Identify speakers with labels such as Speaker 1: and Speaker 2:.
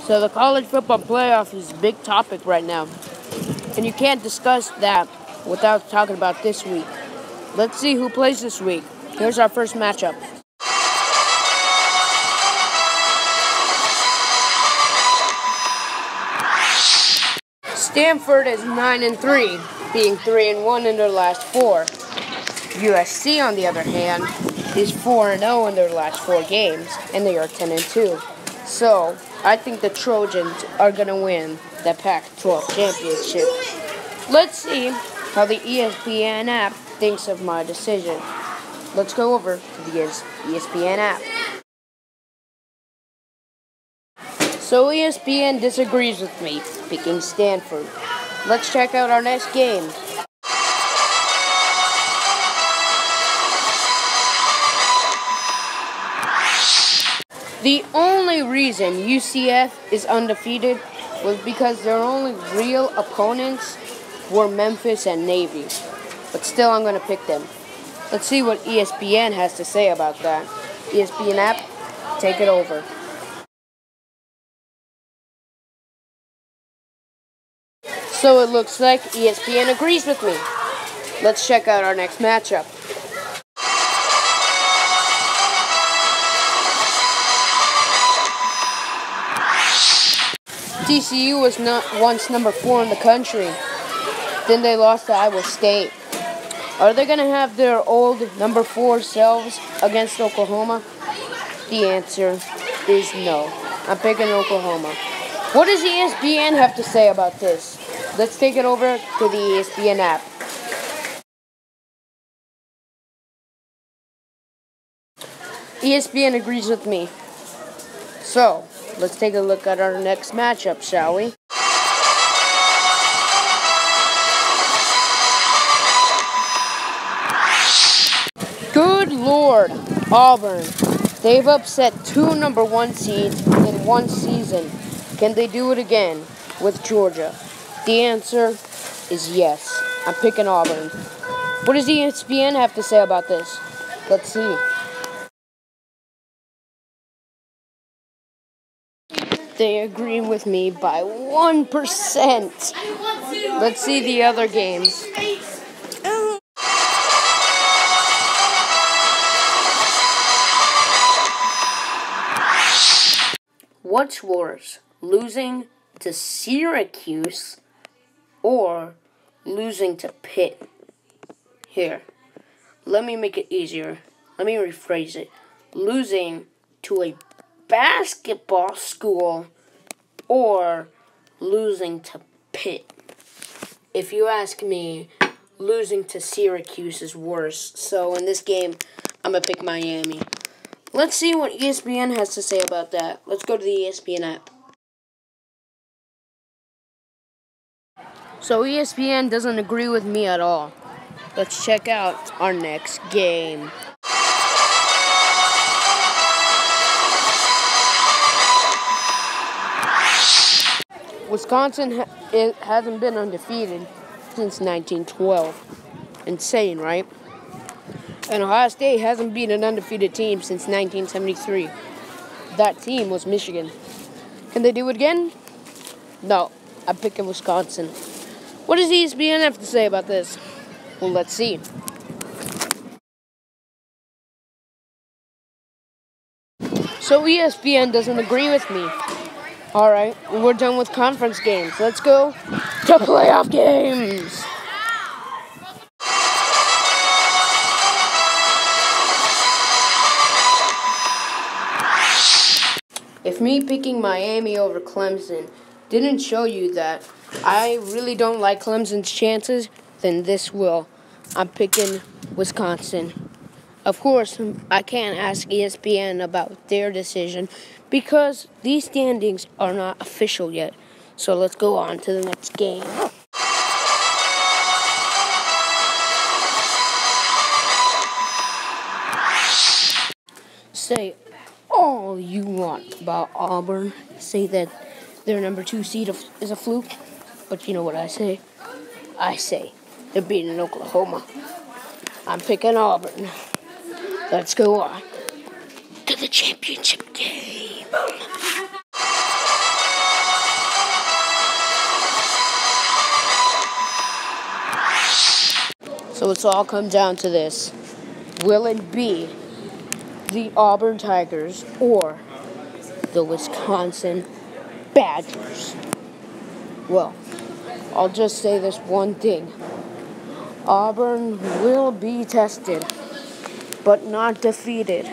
Speaker 1: So the college football playoff is a big topic right now. And you can't discuss that without talking about this week. Let's see who plays this week. Here's our first matchup. Stanford is 9-3, being 3-1 in their last 4. USC, on the other hand, is 4-0 in their last 4 games, and they are 10-2. So, I think the Trojans are going to win the Pac-12 championship. Let's see how the ESPN app thinks of my decision. Let's go over to the ESPN app. So ESPN disagrees with me, picking Stanford. Let's check out our next game. The only reason UCF is undefeated was because their only real opponents were Memphis and Navy. But still, I'm going to pick them. Let's see what ESPN has to say about that. ESPN app, take it over. So it looks like ESPN agrees with me. Let's check out our next matchup. TCU was once number 4 in the country. Then they lost to Iowa State. Are they going to have their old number 4 selves against Oklahoma? The answer is no. I'm picking Oklahoma. What does ESPN have to say about this? Let's take it over to the ESPN app. ESPN agrees with me. So, let's take a look at our next matchup, shall we? Good Lord, Auburn. They've upset 2 number 1 seeds in 1 season. Can they do it again with Georgia? The answer is yes. I'm picking Auburn. What does ESPN have to say about this? Let's see. They agree with me by 1%. Let's see the other games. What's worse, losing to Syracuse or losing to Pitt? Here, let me make it easier. Let me rephrase it. Losing to a basketball school or losing to Pitt. If you ask me, losing to Syracuse is worse. So in this game, I'm going to pick Miami. Let's see what ESPN has to say about that. Let's go to the ESPN app. So ESPN doesn't agree with me at all. Let's check out our next game. Wisconsin hasn't been undefeated since 1912. Insane, right? And Ohio State hasn't been an undefeated team since 1973. That team was Michigan. Can they do it again? No. I'm picking Wisconsin. What does ESPN have to say about this? Well, let's see. So ESPN doesn't agree with me. Alright, we're done with conference games. Let's go to playoff games. If me picking Miami over Clemson didn't show you that I really don't like Clemson's chances, then this will. I'm picking Wisconsin. Of course, I can't ask ESPN about their decision because these standings are not official yet. So let's go on to the next game. Say all you want about Auburn. Say that their number 2 seed is a fluke. But you know what I say? I say they're beating Oklahoma. I'm picking Auburn. Let's go on to the championship game. So it's all come down to this. Will it be the Auburn Tigers or the Wisconsin Badgers? Well, I'll just say this one thing. Auburn will be tested, but not defeated.